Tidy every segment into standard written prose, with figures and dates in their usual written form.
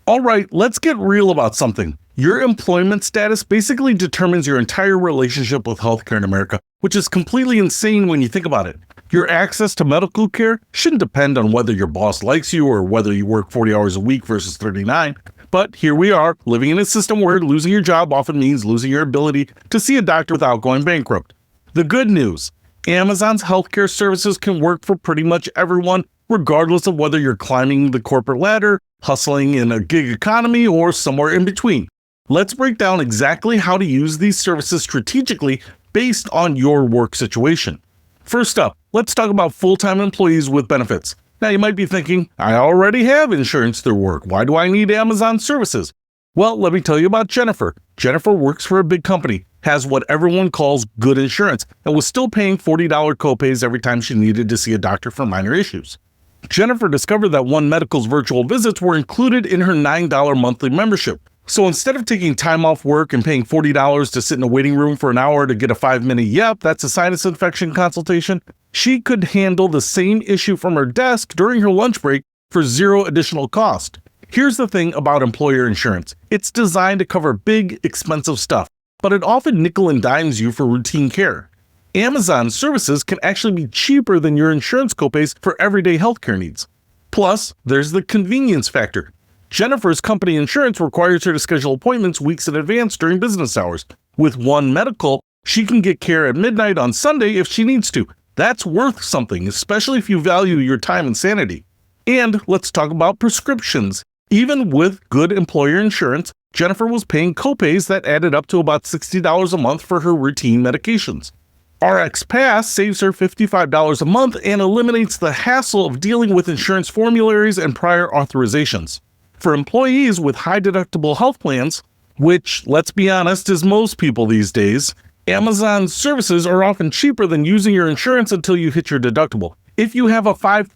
All right, let's get real about something. Your employment status basically determines your entire relationship with healthcare in America, which is completely insane when you think about it. Your access to medical care shouldn't depend on whether your boss likes you or whether you work 40 hours a week versus 39. But here we are, living in a system where losing your job often means losing your ability to see a doctor without going bankrupt. The good news: Amazon's healthcare services can work for pretty much everyone, regardless of whether you're climbing the corporate ladder, hustling in a gig economy, or somewhere in between. Let's break down exactly how to use these services strategically based on your work situation. First up, let's talk about full-time employees with benefits. Now you might be thinking, I already have insurance through work. Why do I need Amazon services? Well, let me tell you about Jennifer. Jennifer works for a big company, has what everyone calls good insurance, and was still paying $40 copays every time she needed to see a doctor for minor issues. Jennifer discovered that One Medical's virtual visits were included in her $9 monthly membership. So instead of taking time off work and paying $40 to sit in a waiting room for an hour to get a 5-minute "yep, that's a sinus infection" consultation, she could handle the same issue from her desk during her lunch break for zero additional cost. Here's the thing about employer insurance. It's designed to cover big, expensive stuff, but it often nickel and dimes you for routine care. Amazon services can actually be cheaper than your insurance copays for everyday healthcare needs. Plus, there's the convenience factor. Jennifer's company insurance requires her to schedule appointments weeks in advance during business hours. With One Medical, she can get care at midnight on Sunday if she needs to. That's worth something, especially if you value your time and sanity. And let's talk about prescriptions. Even with good employer insurance, Jennifer was paying copays that added up to about $60 a month for her routine medications. RxPass saves her $55 a month and eliminates the hassle of dealing with insurance formularies and prior authorizations. For employees with high deductible health plans, which, let's be honest, is most people these days, Amazon's services are often cheaper than using your insurance until you hit your deductible. If you have a $5,000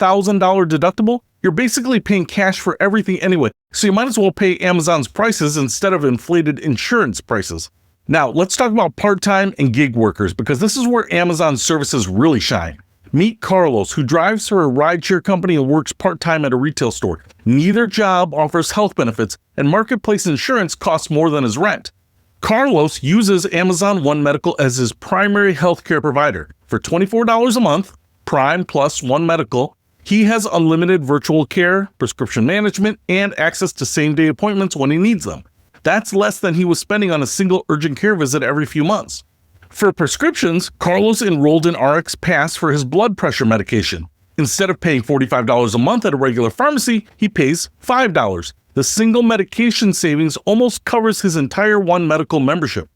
deductible, you're basically paying cash for everything anyway, so you might as well pay Amazon's prices instead of inflated insurance prices. Now, let's talk about part-time and gig workers, because this is where Amazon services really shine. Meet Carlos, who drives for a rideshare company and works part-time at a retail store. Neither job offers health benefits, and marketplace insurance costs more than his rent. Carlos uses Amazon One Medical as his primary healthcare provider. For $24 a month, Prime plus One Medical, he has unlimited virtual care, prescription management, and access to same-day appointments when he needs them. That's less than he was spending on a single urgent care visit every few months. For prescriptions, Carlos enrolled in RxPass for his blood pressure medication. Instead of paying $45 a month at a regular pharmacy, he pays $5. The single medication savings almost covers his entire One Medical membership.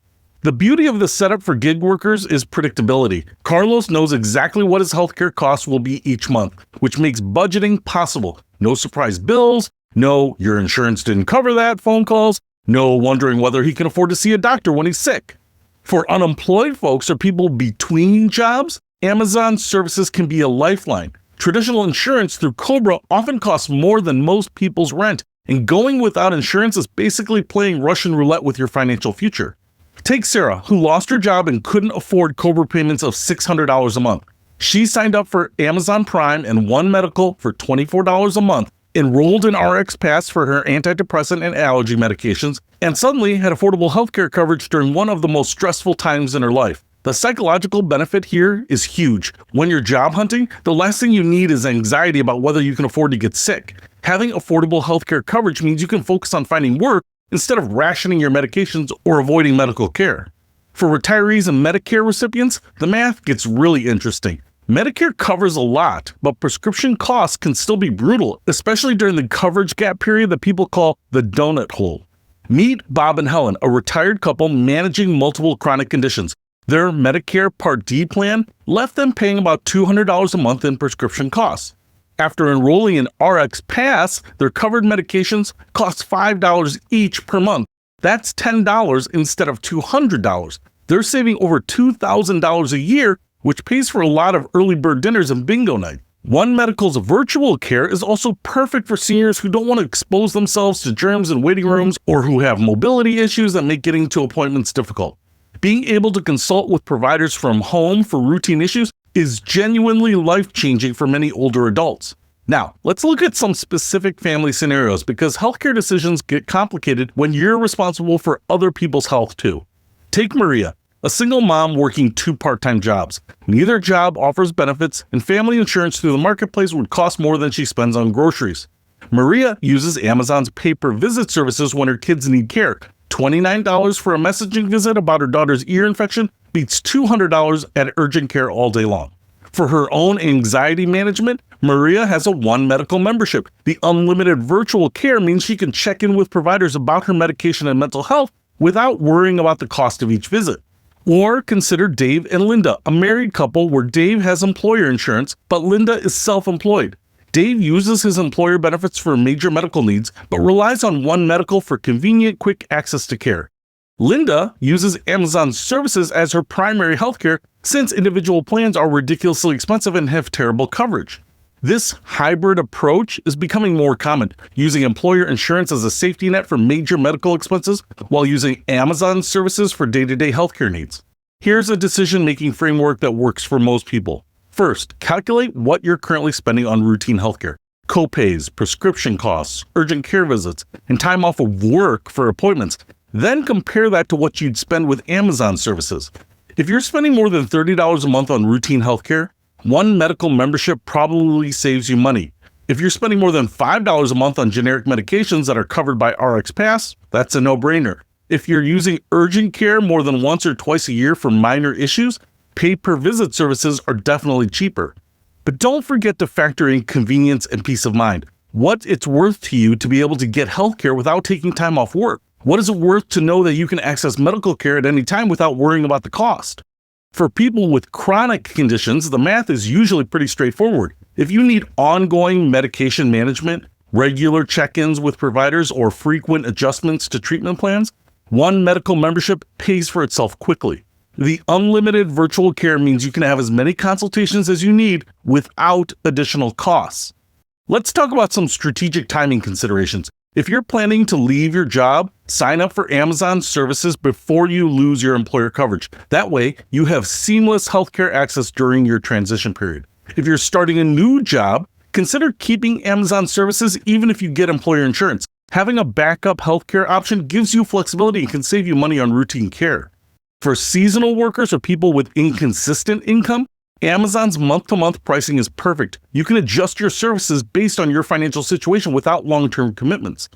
The beauty of the setup for gig workers is predictability. Carlos knows exactly what his healthcare costs will be each month, which makes budgeting possible. No surprise bills, no "your insurance didn't cover that" phone calls, no wondering whether he can afford to see a doctor when he's sick. For unemployed folks or people between jobs, Amazon services can be a lifeline. Traditional insurance through Cobra often costs more than most people's rent, and going without insurance is basically playing Russian roulette with your financial future. Take Sarah, who lost her job and couldn't afford Cobra payments of $600 a month. She signed up for Amazon Prime and One Medical for $24 a month, enrolled in RxPass for her antidepressant and allergy medications, and suddenly had affordable healthcare coverage during one of the most stressful times in her life. The psychological benefit here is huge. When you're job hunting, the last thing you need is anxiety about whether you can afford to get sick. Having affordable healthcare coverage means you can focus on finding work instead of rationing your medications or avoiding medical care. For retirees and Medicare recipients, the math gets really interesting. Medicare covers a lot, but prescription costs can still be brutal, especially during the coverage gap period that people call the donut hole. Meet Bob and Helen, a retired couple managing multiple chronic conditions. Their Medicare Part D plan left them paying about $200 a month in prescription costs. After enrolling in RxPass, their covered medications cost $5 each per month. That's $10 instead of $200. They're saving over $2,000 a year, which pays for a lot of early bird dinners and bingo night. One Medical's virtual care is also perfect for seniors who don't want to expose themselves to germs in waiting rooms or who have mobility issues that make getting to appointments difficult. Being able to consult with providers from home for routine issues is genuinely life-changing for many older adults. Now, let's look at some specific family scenarios because healthcare decisions get complicated when you're responsible for other people's health too. Take Maria, a single mom working 2 part-time jobs. Neither job offers benefits, and family insurance through the marketplace would cost more than she spends on groceries. Maria uses Amazon's pay-per-visit services when her kids need care. $29 for a messaging visit about her daughter's ear infection beats $200 at urgent care all day long. For her own anxiety management, Maria has a One Medical membership. The unlimited virtual care means she can check in with providers about her medication and mental health without worrying about the cost of each visit. Or consider Dave and Linda, a married couple where Dave has employer insurance, but Linda is self-employed. Dave uses his employer benefits for major medical needs, but relies on One Medical for convenient, quick access to care. Linda uses Amazon services as her primary healthcare since individual plans are ridiculously expensive and have terrible coverage. This hybrid approach is becoming more common, using employer insurance as a safety net for major medical expenses while using Amazon services for day-to-day healthcare needs. Here's a decision-making framework that works for most people. First, calculate what you're currently spending on routine healthcare. Copays, prescription costs, urgent care visits, and time off of work for appointments. Then compare that to what you'd spend with Amazon services. If you're spending more than $30 a month on routine healthcare, One Medical membership probably saves you money. If you're spending more than $5 a month on generic medications that are covered by RxPass, that's a no-brainer. If you're using urgent care more than once or twice a year for minor issues, pay-per-visit services are definitely cheaper. But don't forget to factor in convenience and peace of mind. What it's worth to you to be able to get healthcare without taking time off work. What is it worth to know that you can access medical care at any time without worrying about the cost? For people with chronic conditions, the math is usually pretty straightforward. If you need ongoing medication management, regular check-ins with providers, or frequent adjustments to treatment plans, One Medical membership pays for itself quickly. The unlimited virtual care means you can have as many consultations as you need without additional costs. Let's talk about some strategic timing considerations. If you're planning to leave your job, sign up for Amazon services before you lose your employer coverage. That way, you have seamless healthcare access during your transition period. If you're starting a new job, consider keeping Amazon services even if you get employer insurance. Having a backup healthcare option gives you flexibility and can save you money on routine care. For seasonal workers or people with inconsistent income, Amazon's month-to-month pricing is perfect. You can adjust your services based on your financial situation without long-term commitments.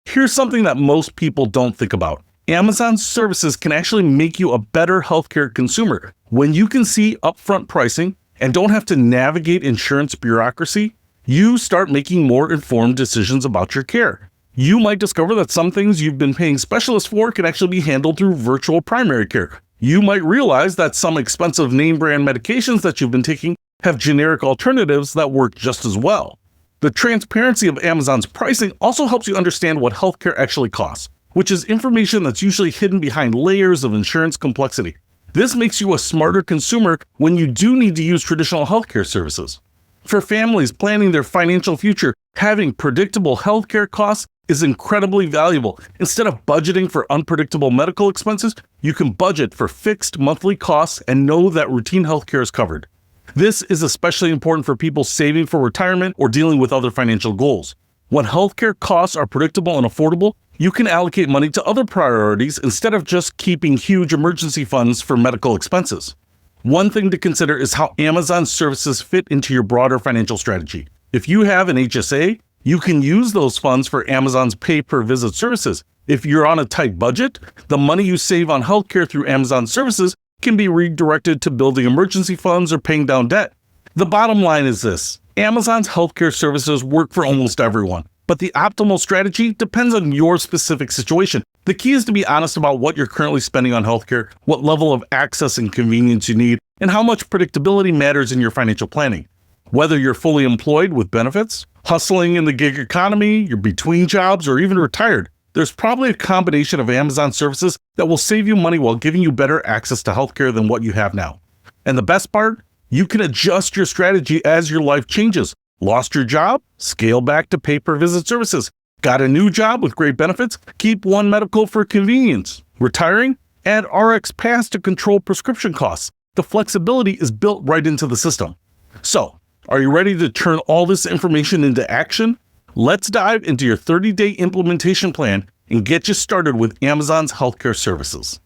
Here's something that most people don't think about. Amazon's services can actually make you a better healthcare consumer. When you can see upfront pricing and don't have to navigate insurance bureaucracy, you start making more informed decisions about your care. You might discover that some things you've been paying specialists for can actually be handled through virtual primary care. You might realize that some expensive name brand medications that you've been taking have generic alternatives that work just as well. The transparency of Amazon's pricing also helps you understand what healthcare actually costs, which is information that's usually hidden behind layers of insurance complexity. This makes you a smarter consumer when you do need to use traditional healthcare services. For families planning their financial future, having predictable healthcare costs is incredibly valuable. Instead of budgeting for unpredictable medical expenses, you can budget for fixed monthly costs and know that routine healthcare is covered. This is especially important for people saving for retirement or dealing with other financial goals. When healthcare costs are predictable and affordable, you can allocate money to other priorities instead of just keeping huge emergency funds for medical expenses. One thing to consider is how Amazon services fit into your broader financial strategy. If you have an HSA, you can use those funds for Amazon's pay-per-visit services. If you're on a tight budget, the money you save on healthcare through Amazon services can be redirected to building emergency funds or paying down debt. The bottom line is this: Amazon's healthcare services work for almost everyone, but the optimal strategy depends on your specific situation. The key is to be honest about what you're currently spending on healthcare, what level of access and convenience you need, and how much predictability matters in your financial planning. Whether you're fully employed with benefits, hustling in the gig economy, you're between jobs, or even retired, there's probably a combination of Amazon services that will save you money while giving you better access to healthcare than what you have now. And the best part? You can adjust your strategy as your life changes. Lost your job? Scale back to pay-per-visit services. Got a new job with great benefits? Keep One Medical for convenience. Retiring? Add RxPass to control prescription costs. The flexibility is built right into the system. So, Are you ready to turn all this information into action? Let's dive into your 30-day implementation plan and get you started with Amazon's healthcare services.